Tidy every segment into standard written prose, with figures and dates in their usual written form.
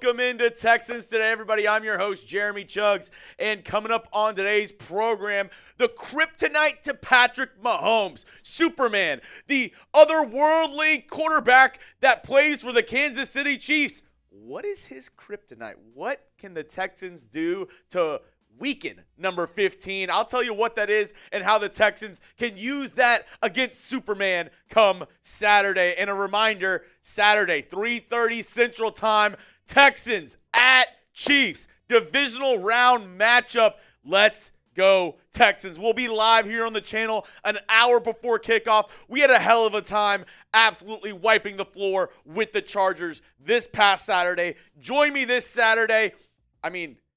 Welcome into Texans Today, everybody. I'm your host, Jeremy Chuggs, and coming up on today's program, the kryptonite to Patrick Mahomes, Superman, the otherworldly quarterback that plays for the Kansas City Chiefs. What is his kryptonite? What can the Texans do to weaken number 15? I'll tell you what that is and how the Texans can use that against Superman come Saturday. And a reminder, Saturday, 3:30 Central Time, Texans at Chiefs, divisional round matchup. Let's go Texans. We'll be live here on the channel an hour before kickoff. We had a hell of a time absolutely wiping the floor with the Chargers this past Saturday. Join me this Saturday.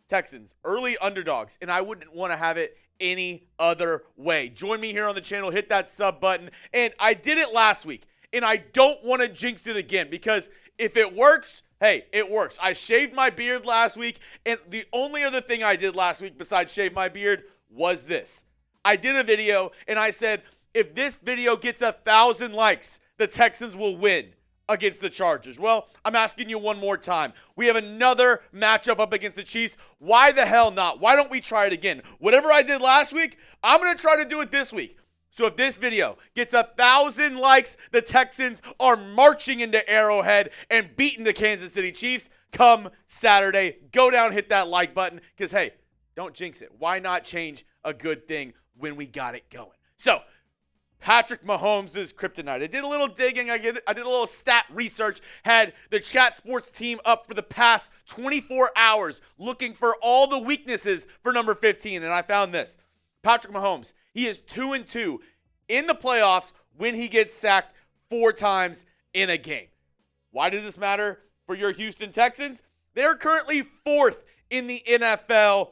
Texans, early underdogs, and I wouldn't want to have it any other way. Join me here on the channel, hit that sub button, and I did it last week, and I don't want to jinx it again because if it works, hey, it works. I shaved my beard last week, and the only other thing I did last week besides shave my beard was this. I did a video, and I said, if this video gets 1,000 likes, the Texans will win against the Chargers. Well, I'm asking you one more time. We have another matchup up against the Chiefs. Why the hell not? Why don't we try it again? Whatever I did last week, I'm going to try to do it this week. So if this video gets 1,000 likes, the Texans are marching into Arrowhead and beating the Kansas City Chiefs come Saturday. Go down, hit that like button because, hey, don't jinx it. Why not change a good thing when we got it going? So, Patrick Mahomes' kryptonite. I did a little digging. I did a little stat research. Had the Chat Sports team up for the past 24 hours looking for all the weaknesses for number 15, and I found this. Patrick Mahomes, he is 2-2 in the playoffs when he gets sacked 4 times in a game. Why does this matter for your Houston Texans? They're currently 4th in the NFL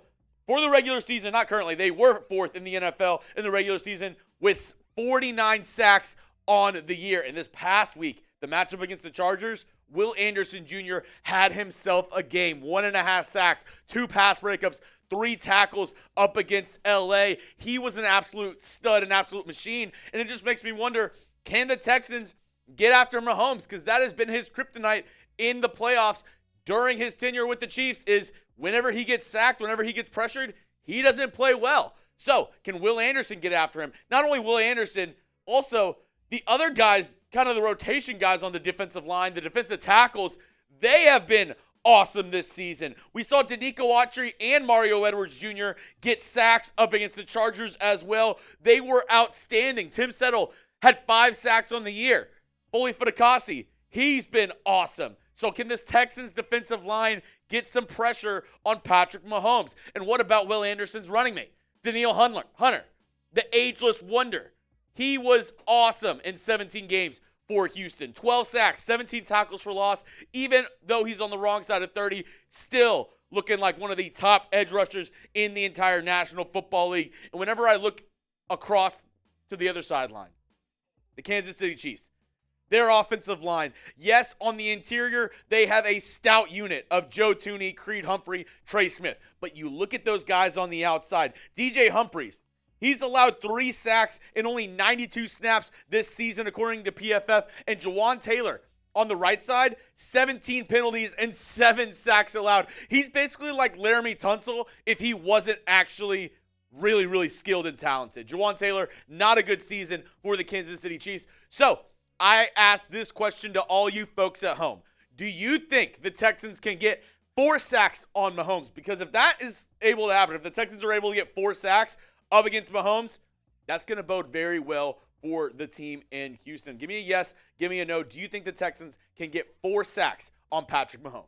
for the regular season. Not currently. They were 4th in the NFL in the regular season with 49 sacks on the year. And this past week, the matchup against the Chargers, Will Anderson Jr. had himself a game. 1.5 sacks, 2 pass breakups, 3 tackles up against LA. He was an absolute stud, an absolute machine. And it just makes me wonder, can the Texans get after Mahomes? Because that has been his kryptonite in the playoffs during his tenure with the Chiefs is whenever he gets sacked, whenever he gets pressured, he doesn't play well. So, can Will Anderson get after him? Not only Will Anderson, also the other guys, kind of the rotation guys on the defensive line, the defensive tackles, they have been awesome this season. We saw DeMeco Ryans and Mario Edwards Jr. get sacks up against the Chargers as well. They were outstanding. Tim Settle had 5 sacks on the year. Foley Fatukasi, he's been awesome. So can this Texans defensive line get some pressure on Patrick Mahomes? And what about Will Anderson's running mate? Danielle Hunter, the ageless wonder. He was awesome in 17 games for Houston. 12 sacks, 17 tackles for loss. Even though he's on the wrong side of 30, still looking like one of the top edge rushers in the entire National Football League. And whenever I look across to the other sideline, the Kansas City Chiefs, their offensive line, yes, on the interior, they have a stout unit of Joe Thuney, Creed Humphrey, Trey Smith. But you look at those guys on the outside. DJ Humphries, he's allowed 3 sacks in only 92 snaps this season, according to PFF. And Jawan Taylor, on the right side, 17 penalties and 7 sacks allowed. He's basically like Laramie Tunsil if he wasn't actually really, really skilled and talented. Jawan Taylor, not a good season for the Kansas City Chiefs. So, I ask this question to all you folks at home. Do you think the Texans can get 4 sacks on Mahomes? Because if that is able to happen, if the Texans are able to get 4 sacks up against Mahomes, that's going to bode very well for the team in Houston. Give me a yes, give me a no. Do you think the Texans can get 4 sacks on Patrick Mahomes?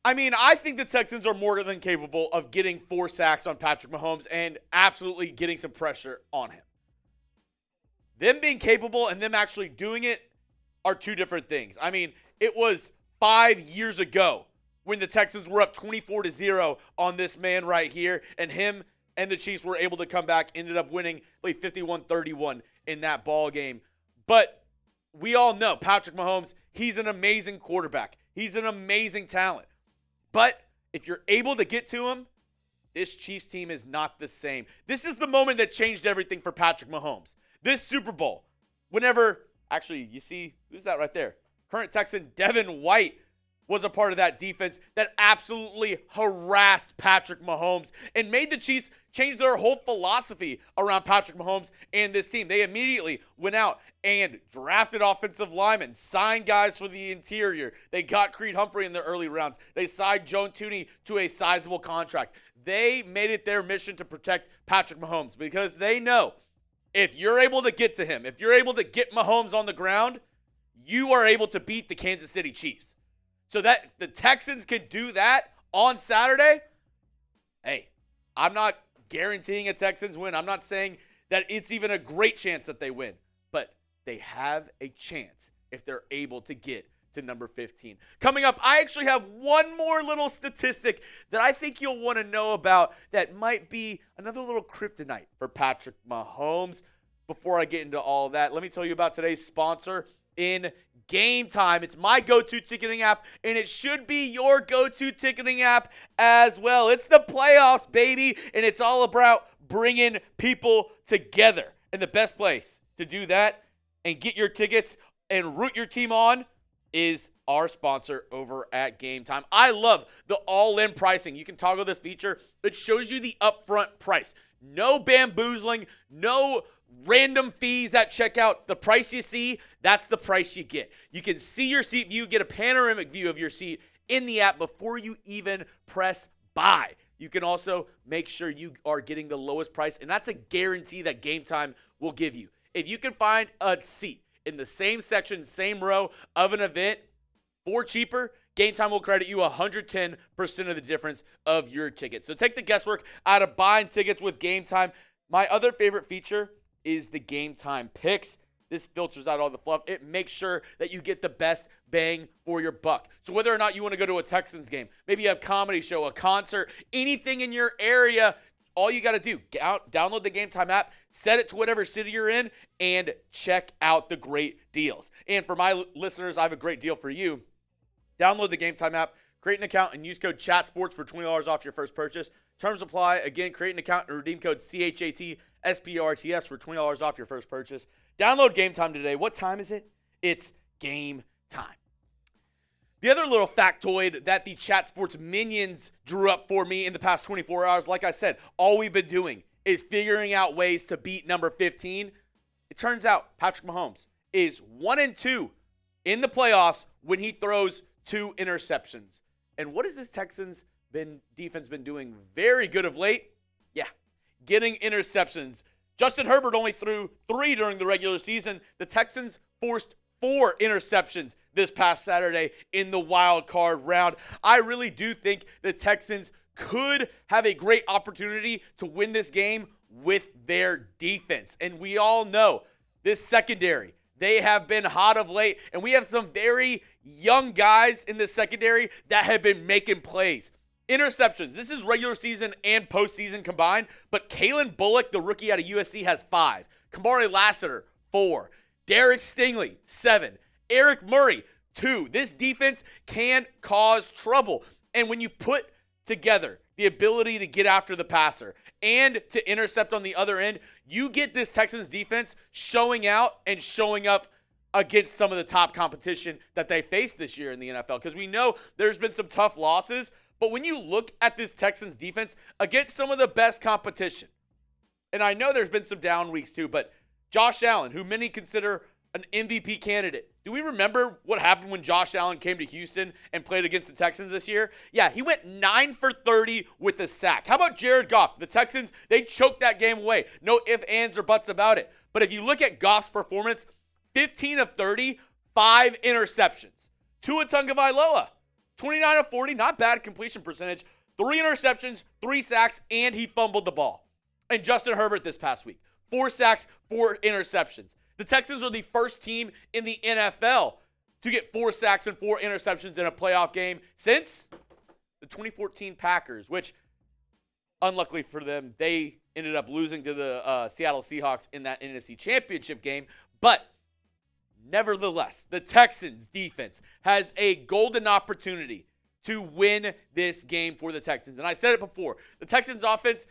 I think the Texans are more than capable of getting 4 sacks on Patrick Mahomes and absolutely getting some pressure on him. Them being capable and them actually doing it are 2 different things. It was 5 years ago when the Texans were up 24-0 on this man right here, and him and the Chiefs were able to come back, ended up winning like 51-31 in that ball game. But we all know Patrick Mahomes, he's an amazing quarterback. He's an amazing talent. But if you're able to get to him, this Chiefs team is not the same. This is the moment that changed everything for Patrick Mahomes. This Super Bowl, whenever, actually, you see, who's that right there? Current Texan Devin White was a part of that defense that absolutely harassed Patrick Mahomes and made the Chiefs change their whole philosophy around Patrick Mahomes and this team. They immediately went out and drafted offensive linemen, signed guys for the interior. They got Creed Humphrey in the early rounds. They signed Joe Tooney to a sizable contract. They made it their mission to protect Patrick Mahomes because they know if you're able to get to him, if you're able to get Mahomes on the ground, you are able to beat the Kansas City Chiefs. So that the Texans can do that on Saturday, hey, I'm not guaranteeing a Texans win. I'm not saying that it's even a great chance that they win, but they have a chance if they're able to get to number 15. Coming up, I actually have one more little statistic that I think you'll want to know about that might be another little kryptonite for Patrick Mahomes. Before I get into all of that, let me tell you about today's sponsor in Game Time. It's my go-to ticketing app, and it should be your go-to ticketing app as well. It's the playoffs, baby, and it's all about bringing people together. And the best place to do that and get your tickets and root your team on is our sponsor over at Game Time. I love the all-in pricing. You can toggle this feature. It shows you the upfront price. No bamboozling, no random fees at checkout. The price you see, that's the price you get. You can see your seat view, get a panoramic view of your seat in the app before you even press buy. You can also make sure you are getting the lowest price, and that's a guarantee that Game Time will give you. If you can find a seat in the same section, same row of an event for cheaper, Game Time will credit you 110% of the difference of your ticket. So take the guesswork out of buying tickets with Game Time. My other favorite feature is the Game Time picks. This filters out all the fluff. It makes sure that you get the best bang for your buck. So whether or not you want to go to a Texans game, maybe a comedy show, a concert, anything in your area, all you got to do, download the Game Time app, set it to whatever city you're in, and check out the great deals. And for my listeners, I have a great deal for you. Download the Game Time app, create an account, and use code CHATSPORTS for $20 off your first purchase. Terms apply. Again, create an account and redeem code CHATSPORTS for $20 off your first purchase. Download Game Time today. What time is it? It's game time. The other little factoid that the Chat Sports minions drew up for me in the past 24 hours, like I said, all we've been doing is figuring out ways to beat number 15. It turns out Patrick Mahomes is 1-2 in the playoffs when he throws 2 interceptions. And what has this Texans defense been doing very good of late? Yeah, getting interceptions. Justin Herbert only threw 3 during the regular season. The Texans forced 4 interceptions this past Saturday in the wild card round. I really do think the Texans could have a great opportunity to win this game with their defense. And we all know this secondary, they have been hot of late, and we have some very young guys in the secondary that have been making plays. Interceptions. This is regular season and postseason combined, but Calen Bullock, the rookie out of USC, has 5. Kamari Lassiter, 4. Derek Stingley, 7. Eric Murray, 2. This defense can cause trouble. And when you put together the ability to get after the passer and to intercept on the other end, you get this Texans defense showing out and showing up against some of the top competition that they faced this year in the NFL. Because we know there's been some tough losses, but when you look at this Texans defense against some of the best competition, and I know there's been some down weeks too, but Josh Allen, who many consider an MVP candidate. Do we remember what happened when Josh Allen came to Houston and played against the Texans this year? Yeah, he went 9 for 30 with a sack. How about Jared Goff? The Texans, they choked that game away. No ifs, ands, or buts about it. But if you look at Goff's performance, 15 of 30, 5 interceptions. Tua Tagovailoa, 29 of 40, not bad completion percentage. 3 interceptions, 3 sacks, and he fumbled the ball. And Justin Herbert this past week, 4 sacks, 4 interceptions. The Texans are the first team in the NFL to get 4 sacks and 4 interceptions in a playoff game since the 2014 Packers, which, unluckily for them, they ended up losing to the Seattle Seahawks in that NFC Championship game. But nevertheless, the Texans defense has a golden opportunity to win this game for the Texans. And I said it before, the Texans offense,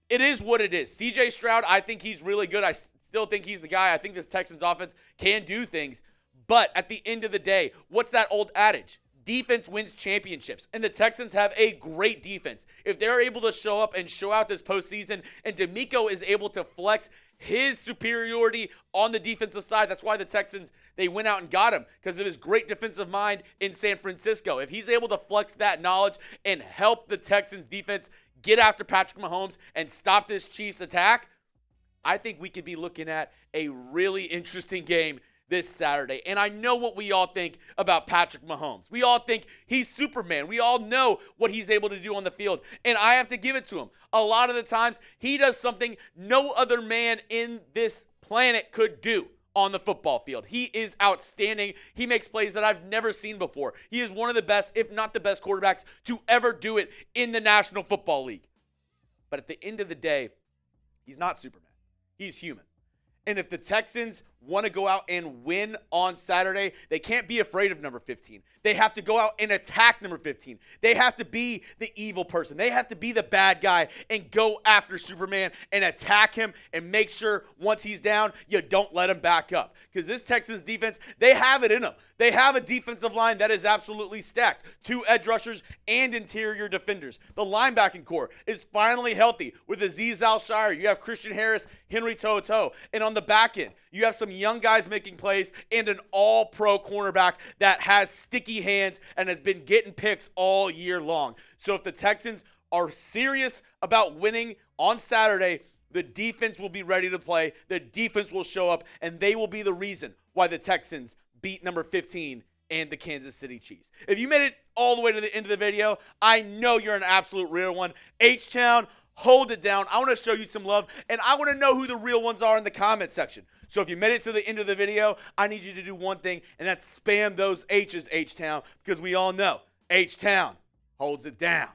it is what it is. CJ Stroud, I think he's really good. I still think he's the guy. I think this Texans offense can do things. But at the end of the day, what's that old adage? defense wins championships, and the Texans have a great defense. If they're able to show up and show out this postseason, and DeMeco is able to flex his superiority on the defensive side, that's why the Texans, they went out and got him, because of his great defensive mind in San Francisco. If he's able to flex that knowledge and help the Texans defense get after Patrick Mahomes and stop this Chiefs attack, I think we could be looking at a really interesting game this Saturday. And I know what we all think about Patrick Mahomes. We all think he's Superman. We all know what he's able to do on the field. And I have to give it to him. A lot of the times, he does something no other man in this planet could do on the football field. He is outstanding. He makes plays that I've never seen before. He is one of the best, if not the best quarterbacks to ever do it in the National Football League. But at the end of the day, he's not Superman. He's human. And if the Texans want to go out and win on Saturday, they can't be afraid of number 15. They have to go out and attack number 15. They have to be the evil person. They have to be the bad guy and go after Superman and attack him and make sure once he's down, you don't let him back up. Because this Texans defense, they have it in them. They have a defensive line that is absolutely stacked. 2 edge rushers and interior defenders. The linebacking core is finally healthy with Azeez Al-Shire. You have Christian Harris, Henry To'oTo'o. And on the back end, you have some young guys making plays and an all-pro cornerback that has sticky hands and has been getting picks all year long. So if the Texans are serious about winning on Saturday, the defense will be ready to play. The defense will show up, and they will be the reason why the Texans beat number 15 and the Kansas City Chiefs. If you made it all the way to the end of the video, I know you're an absolute real one. H-Town, hold it down. I want to show you some love, and I want to know who the real ones are in the comment section. So if you made it to the end of the video, I need you to do one thing, and that's spam those H's, H-Town, because we all know H-Town holds it down.